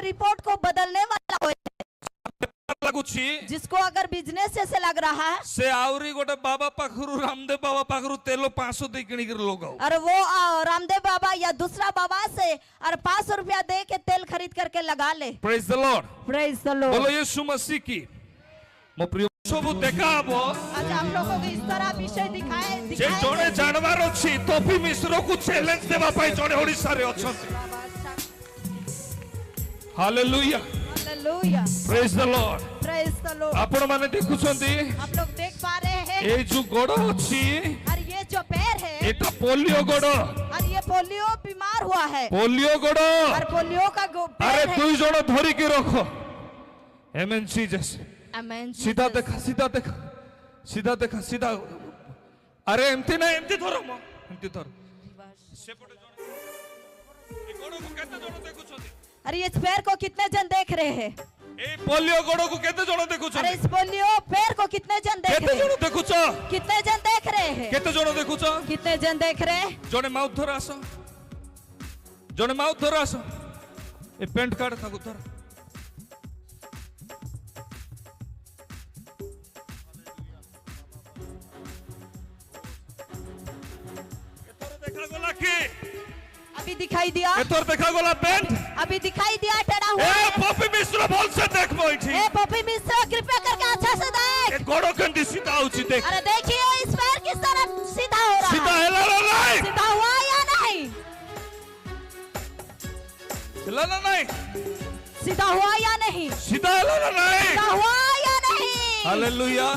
Report को बदलने वाला हो, जिसको अगर बिजनेस से लग रहा है से आवरी गोटे बाबा पाखरु रामदेव बाबा पाखरु तेल 500 दे किणी कर लोग और वो रामदेव बाबा या दूसरा बाबा से और 500 रुपया दे के तेल खरीद करके लगा ले। Praise the Lord, praise the Lord. बोलो यीशु मसीह की। मो प्रिय सब देखाबो आज हम लोगों को इस तरह विषय दिखाए जे जोने जानवर अछि तोपी मिश्र को चैलेंज देबा पई जोने ओडिसा रे अछंती। Hallelujah, hallelujah, praise the Lord, praise the Lord. आपण माने देखुछंती, आप लोग देख पा रहे हैं ए जो गोड़ो अछि और ये जो पैर है एटा पोलियो गोड़ो और ये पोलियो बीमार हुआ है, पोलियो गोड़ो और पोलियो का अरे दुई जण धरि के रखो। आमेन जीसस। आमेन। सीधा देखा, सीधा देखा, सीधा देखा, सीधा। अरे एमती ना, एमती धरो मो, एमती धरो। सेपटे जण ए गोड़ो को केते जण देखुछथि? अरे इस पैर को कितने जन देख रहे हैं? ए पोलियो गोड़ो को केते जण देखुछथि? अरे इस पोलियो पैर को कितने जन देख रहे हैं? केते जण देखुछो? कितने जन देख रहे हैं? केते जण देखुछो? कितने जन देख रहे हैं? जणे माउथ धर आसो, जणे माउथ धर आसो। ए पेंट कार्ड थाकु धर। अभी दिखाई दिया? एतोर देखा गोला पेंट अभी दिखाई दिया टेढ़ा हुआ? ए पॉपी मिश्र बोल से देख बैठी। ए पॉपी मिश्र कृपया करके अच्छा से देख। ए गोड़ो कंडी सीधा उची देख। अरे देखिए इस पैर किस तरह सीधा हो रहा है। सीधा है ला नहीं? सीधा हुआ या नहीं? ला नहीं? सीधा हुआ या नहीं? सीधा है ला नहीं? सीधा हुआ या नहीं? हालेलुया।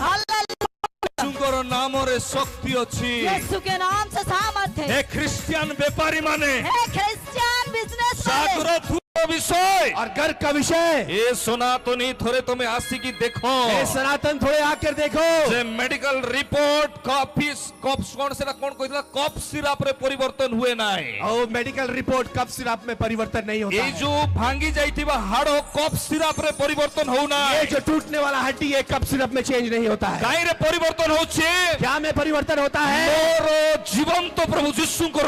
यीशुଙ୍କର ନାମରେ ଶକ୍ତି ଅଛି। यीशु के नाम से सामर्थ है। हे ख्रिस्टियन व्यापारी माने, हे क्रिश्चियन बिजनेस जागृत विषय और गर्व का विषय, ये सनातनी थोड़े तुम्हें आसी की देखो, ये सनातन थोड़े आकर देखो। जे मेडिकल रिपोर्ट कॉफी कप कौन से कौन कहला कप सिरप रे परिवर्तन हुए नाही। और मेडिकल रिपोर्ट कप सिरप में परिवर्तन नहीं होता ये जो भांगी जाइतिबा हाड़ कप सिरप रे परिवर्तन हो ना। ये जो टूटने वाला हड्डी है कप सिरप में चेंज नहीं होता है। काई रे परिवर्तन होचे? क्या में परिवर्तन होता है? मोर जीवन तो प्रभु यीशु को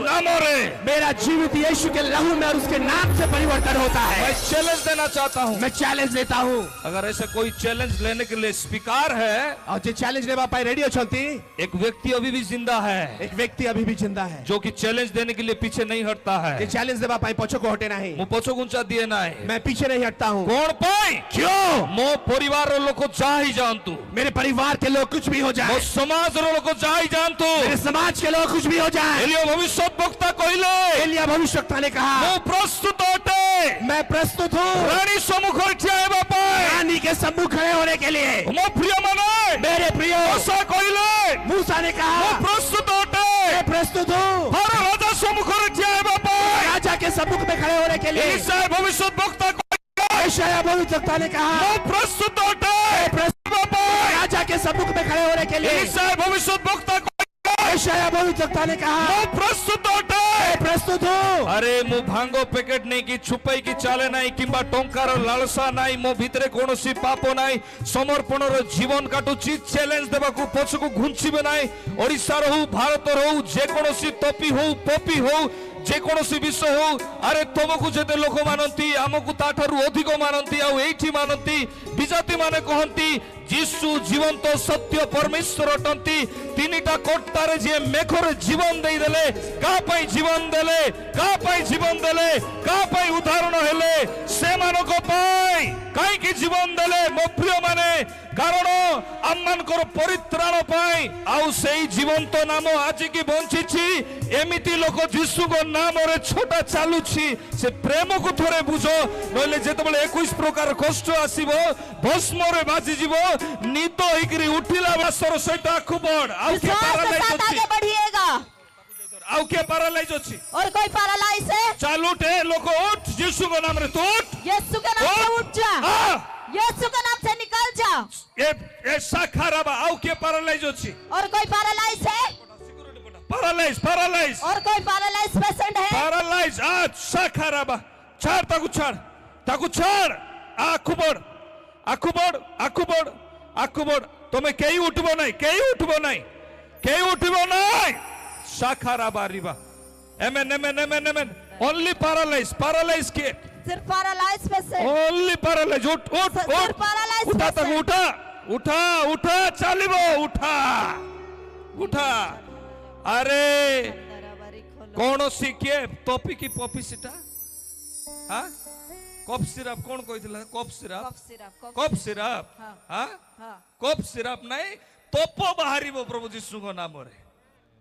नाम रे, मेरा जीवित यीशु के लहू में और उसके नाम से परिवर्तन होता है। मैं चैलेंज देना चाहता हूँ, मैं चैलेंज देता हूँ। अगर ऐसे कोई चैलेंज लेने के लिए स्वीकार है और जो चैलेंज लेवा पाए रेडी अछंती, एक व्यक्ति अभी भी जिंदा है, एक व्यक्ति अभी भी जिंदा है जो कि चैलेंज देने के लिए पीछे नहीं हटता है। ये चैलेंज देवा पाए पछो को हटे नहीं, मो पछो गुंचा दिए नाही, मैं पीछे नहीं हटता हूँ। कौन पाई? क्यों? मो परिवार रो लोग जा ही जानतु, मेरे परिवार के लोग कुछ भी हो जाए, मो समाज रो लोग जा ही जानतु, मेरे समाज के लोग कुछ भी हो जाए। एलिया भविष्यवक्ता कहले, एलिया भविष्यवक्ता ने कहा मो प्रस्तुत होते, मैं प्रस्तुत हूँ रानी सम्मुख ठिया हेबा पाए, रानी के सम्मुख खड़े होने के लिए। मो प्रिय माने, मेरे प्रिय मूसा कहले, मूसा ने कहा मो प्रस्तुत होते, मैं प्रस्तुत हूँ राजा सम्मुख ठिया हेबा पाए, राजा के सम्मुख में खड़े होने के लिए। ईसाया भविष्यवक्ता यशायाह भविष्यवक्ता ने कहा मो प्रस्तुत होते, राजा के सम्मुख में खड़े होने के लिए। ईसाया भविष्यवक्ता यशायाह भविष्यवक्ता ने कहा मो प्रस्तुत होते, प्रस्तुत हूँ। अरे मु भांगो पैकेट नहीं कि छुपाई की चाले नहीं किंबा टंकार लालसा नहीं, मो भितरे कोनोसी पाप नहीं, समर्पण रो जीवन काटुची, चैलेंज देबा को पछको घुंचीबे नहीं। ओडिसा रो भारत रो जे कोनोसी टोपी हो पोपी हो जे कोनोसी विषय हो, अरे तुमको जेते लोक मानंती हमकु ताठारु अधिक मानंती आ एठी मानंती विजाति माने कहंती यीशु जीवंत सत्य परमेश्वर अटंती। तीनिटा कोट्टारे जे मेघरे जीवन देई देले, का पई जीवन देले, का पई जीवन देले, का पई उदाहरण हेले, से मानको पई काई की जीवन देले मो प्रिय माने, कारण आममानकर परित्राण पाई आउ सेई जीवंत नाम आज की बंचिछि। एमिति लोक यीशु को नाम रे छोटा चालुछि, से प्रेम को थोरे बुझो, नले जेतबेले 21 प्रकार कष्ट आसीबो भस्म रे बाजी जीवो, नीत होइकरी उठिला बासर सहित आखु बड़ आउ के पैरालाइज अछि, बढ़िएगा आउ के पैरालाइज अछि, और कोई पैरालाइज है? चल उठे लोग उठ, यीशु के नाम रे तू उठ, यीशु के नाम से उठ जा, यीशु के नाम से निकल जा। ए साखाराबा आउ के पैरालाइज अछि, और कोई पैरालाइज है? पैरालाइज पैरालाइज और कोई पैरालाइज पेशेंट है? पैरालाइज आज साखाराबा छाड़ ताकू छाड़ आखु बड़ आखु बड़ आखु बड़ आखु बड़, तुम्हें केही उठबो नहीं, केही उठबो नहीं, केही उठबो नहीं। साखाराबा रिबा amen amen amen amen, only paralyse paralyse के सिर्फ पैरालाइज पेशेंट, ओनली पैरालाइज। उठ उठ सिर्फ उठ पैरालाइज उठा तक पेशेंट। उठा उठा उठा चलिबो उठा उठा। अरे कौन सी किए टॉपी की पॉपी सीटा हाँ कफ सिरप कौन कहितला कफ सिरप कफ सिरप हाँ कफ सिरप नहीं तोपो बाहरिबो प्रभु यीशु को नाम रे।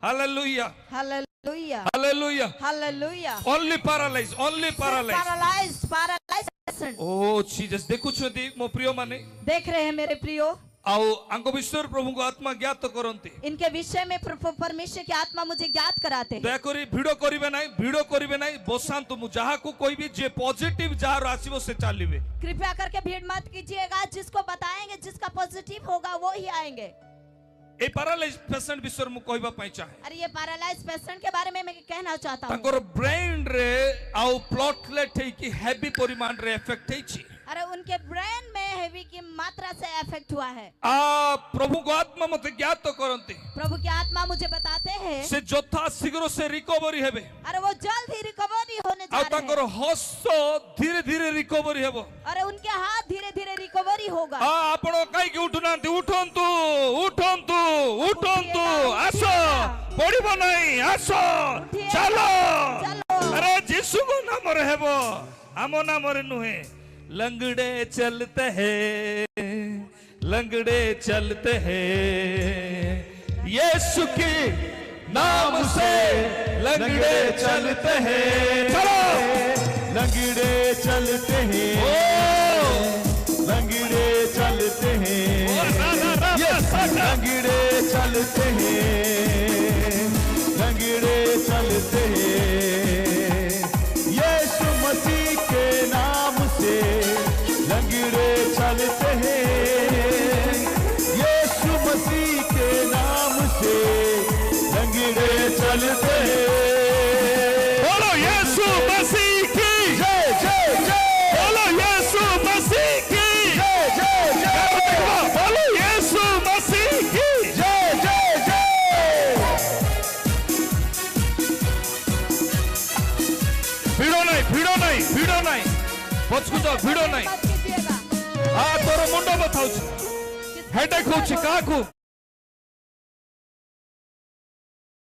Hallelujah hallelujah hallelujah hallelujah. Only paralyse only paralyse. Paralyse patient. Oh Jesus देखुछथि मो प्रिय माने देख रहे हैं मेरे प्रियो, आउ अंग विश्वर प्रभु को आत्मा ज्ञात करंती। इनके विषय में परमेश्वर की आत्मा मुझे ज्ञात कराते हैं। दयाकरी भिड़ो करिवे नाही भिड़ो करिवे नाही बसांतु मु जहा को कहबी जे पॉजिटिव जहा आसीबो से चालिबे। कृपया करके भीड़ मत कीजिएगा, जिसको बताएंगे जिसका पॉजिटिव होगा वो ही आएंगे। ए पैरालाइज पेशेंट विषय मु कहबा पई चाहे। अरे ये पैरालाइज पेशेंट के बारे में मैं कहना चाहता हूं। ताकर ब्रेन रे आउ प्लेटलेट है कि हेवी परिमाण रे इफेक्ट है छी। अरे उनके ब्रेन में हेवी की मात्रा से इफेक्ट हुआ है। प्रभु को आत्मा मते ज्ञात तो करंती। प्रभु की आत्मा मुझे बताते हैं से जोथा शीघ्र से रिकवरी हेबे। अरे वो जल्द ही रिकवरी होने जा आ रहे ताकर हैं। हस्त धीरे धीरे रिकवरी हेबो। अरे उनके हाथ धीरे धीरे रिकवरी होगा। आपण काई कि उठुनांती उठंतु उठंतु उठंतु आसो पड़िबो नहीं आसो चलो चलो। अरे यीशु को नाम रे हेबो आमो नाम रे नुहे। लंगड़े चलते हैं लंगड़े चलते हैं यीशु के नाम से लंगड़े चलते हैं। चलो लंगड़े चलते हैं लंगड़े चलते हैं लंगड़े चलते हैं लंगड़े चलते हैं यीशु मसीह के नाम से लंगड़े चलते हैं यीशु मसीह के नाम से लंगड़े चलते हैं। बोलो यीशु मसीह की जय जय जय बोलो यीशु मसीह की जय जय जय बोलो यीशु मसीह की जय जय जय। भिड़ो नहीं पछकु जाओ भिड़ो नहीं। मत कीजिएगा। तोर मुंड बथाउछ हेडेक होछि काकू